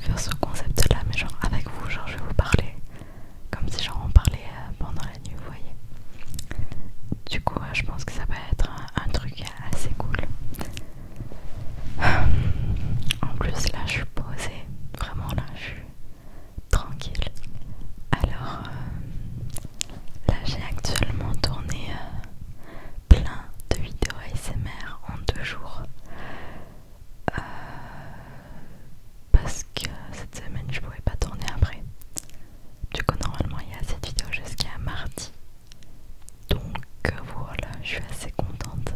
faire ce concept là, mais genre avec vous, genre je vais vous parler comme si genre on parlait pendant la nuit, vous voyez. Du coup je pense que ça va être un truc assez cool. En plus là je suis posée, vraiment là je suis tranquille. Alors là j'ai actuellement tourné plein de vidéos ASMR en 2 jours. Parce que cette semaine je pouvais pas tourner après. Du coup normalement il y a cette vidéo jusqu'à mardi. Donc voilà, je suis assez contente.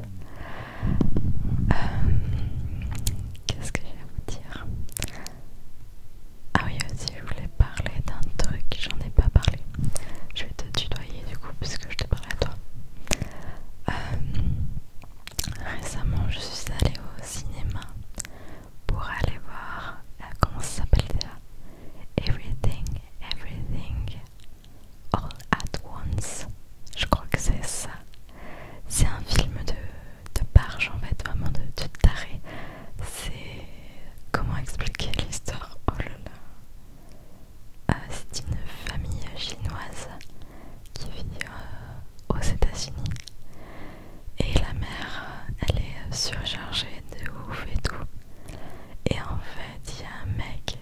Qu'est-ce que je vais vous dire? Ah oui aussi je voulais parler d'un truc, j'en ai pas parlé. Je vais te tutoyer du coup puisque je te parle à toi. Récemment je suis allée au cinéma pour aller voir, comment ça s'appelle déjà? Everything, Everything, All at Once. Je crois que c'est ça. C'est un film de barge en fait, vraiment de taré. C'est... Comment expliquer l'histoire? Oh là là. C'est une famille chinoise qui vit aux États-Unis. Et la mère, elle est surchargée de ouf et tout. Et en fait, il y a un mec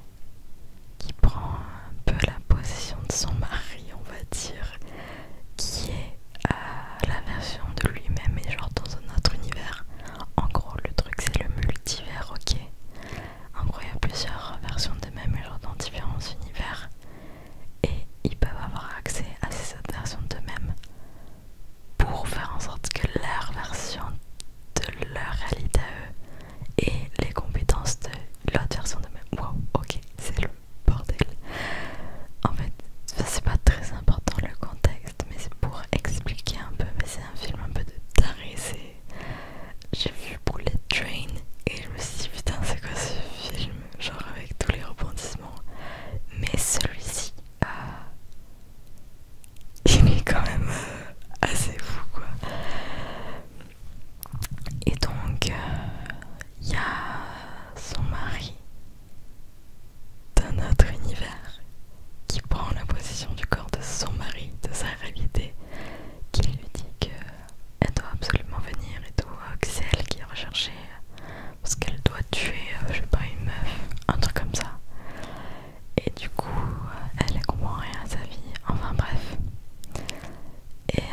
qui prend un peu la possession de son mari, on va dire, qui est la version de lui-même, mais genre dans un autre univers. En gros, le truc c'est le multivers, ok. En gros, il y a plusieurs versions d'eux-mêmes, mais genre dans différents univers. Et ils peuvent avoir accès à ces autres versions d'eux-mêmes pour faire en sorte que leur version de leur réalité à eux et les compétences de l'autre version d'eux-mêmes. Wow, ok, c'est le bordel. En fait, c'est pas très important le contexte, mais c'est pour expliquer un peu. Mais c'est un film un peu de taré. J'ai vu Bullet Train et je me suis dit putain c'est quoi ce film, genre avec tous les rebondissements. Mais celui-ci, il est quand même assez fou quoi. Et donc il y a son mari d'un autre univers qui prend la possession du corps de son mari, de sa réalité, qui lui dit qu'elle doit absolument venir et tout, que c'est elle qui est recherchée parce qu'elle doit tuer, je sais pas, une meuf, un truc comme ça. Et du coup, elle comprend rien à sa vie, enfin bref. Et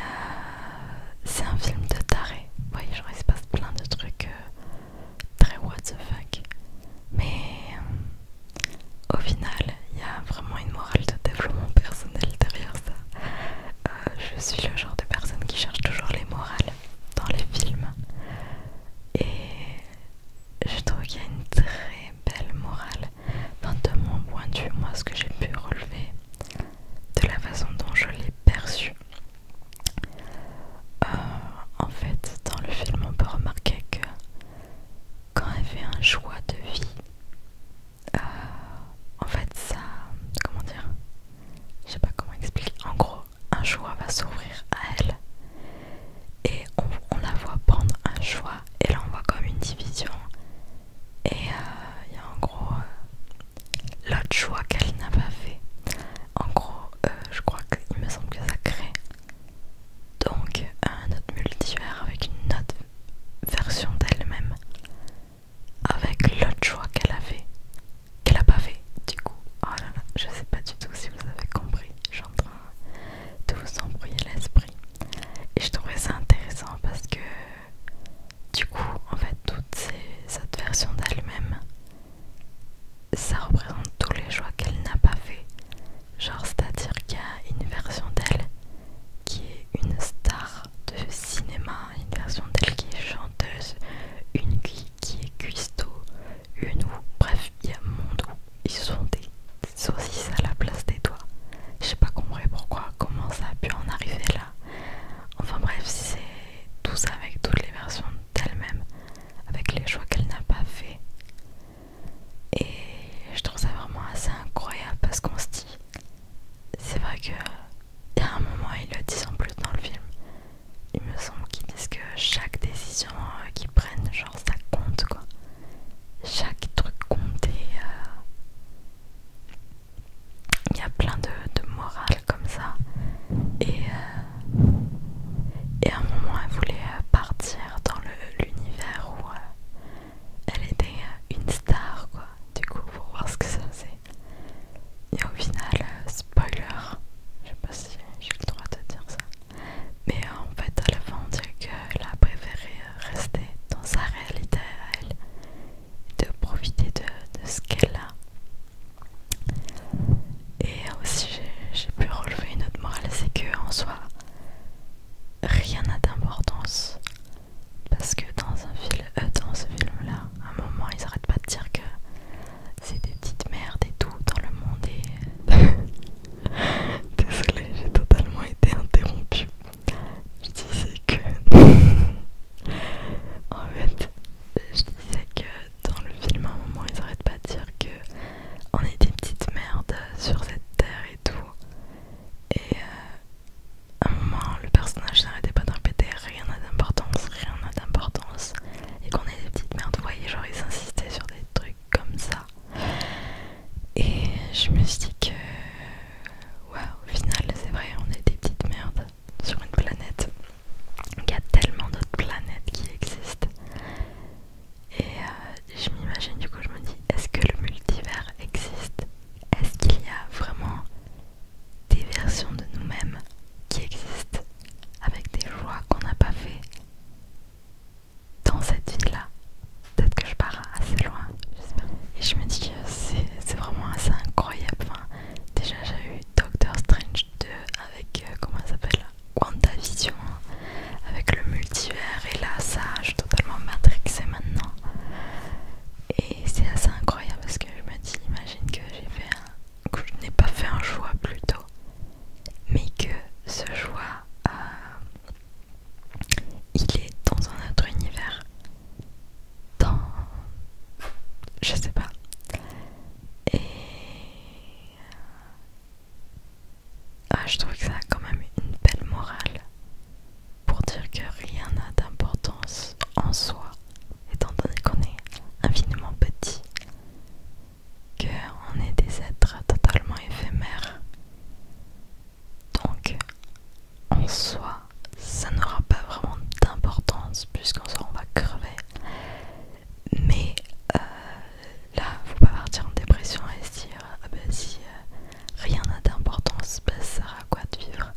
c'est un film de taré. Vous voyez, genre il se passe plein de trucs très what the fuck. Mais au final, il y a vraiment une morale de développement personnel derrière ça. Je suis le genre de personne qui cherche toujours les morales dans les films. Et je trouve qu'il y a une très belle morale. Enfin, de mon point de vue, moi, ce que j'ai pu relever de la façon dont je l'ai perçu. En fait, dans le film, on peut remarquer que quand elle fait un choix de vie, en fait, ça, comment dire, je sais pas comment expliquer. En gros, un choix va s'ouvrir à elle et on la voit prendre un choix et là on voit comme une division. Et il y a en gros l'autre choix qu'elle n'a pas fait. En gros, je crois qu'il me semble que ça crée donc un autre multivers avec une autre version d'elle-même, avec l'autre choix qu'elle a fait, qu'elle a pas fait. Du coup, oh là là, je sais pas du tout si vous avez compris. Je suis en train de vous embrouiller l'esprit. Et je trouvais ça intéressant parce que du coup, en fait, cette version d'elle-même, ça représente tous les choix qu'elle n'a pas fait. Genre, c'est-à-dire qu'il y a une version d'elle qui est une star de cinéma, une version d'elle qui est chanteuse, une qui est cuistot, une où, bref, il y a un monde où ils sont des saucisses à la place des doigts. J'ai pas compris pourquoi, comment ça a pu en arriver là. Enfin bref, c'est tout ça avec toutes les versions d'elle-même, avec les choix qu'elle n'a pas fait. Et je trouve ça vraiment assez incroyable parce qu'on se dit, c'est vrai que il y a un moment, ils le disent en plus dans le film, il me semble qu'ils disent que chaque décision qu'ils prennent, genre ça compte quoi. Chaque truc compte et on est des petites merdes sur cette terre et tout. Et à un moment, le personnage n'arrêtait pas de répéter rien n'a d'importance, rien n'a d'importance. Et qu'on est des petites merdes, vous voyez, genre ils insistaient sur des trucs comme ça. Et je me suis dit que, ouais, au final, c'est vrai, on est des petites merdes sur une planète. Il y a tellement d'autres planètes qui existent. Et je m'imagine, du coup, je me dis, est-ce que le multivers existe? Est-ce qu'il y a vraiment des versions de nous-mêmes qui existent avec des choix qu'on n'a pas fait dans cette vie-là? Peut-être que je pars assez loin, j'espère. Et je me dis que c'est vraiment assez incroyable. Enfin, déjà, j'ai eu Doctor Strange 2 avec, comment ça s'appelle, WandaVision, avec le multivers. Et là, ça, je suis totalement matrixée maintenant. Et c'est assez incroyable parce que je me dis, imagine que que je n'ai pas fait un choix plutôt, mais que ce choix, il est dans un autre univers, dans, je sais pas. Et je trouve que ça a quand même une belle morale pour dire que rien n'a d'importance en soi, étant donné qu'on est infiniment petit, qu'on est des êtres totalement éphémères. Donc, en soi, ça n'aura pas vraiment d'importance puisqu'en soi on va crever. Mais là, faut pas partir en dépression et se dire ah bah si rien n'a d'importance, bah ça sert à quoi de vivre?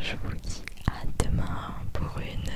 je vous dis à demain pour une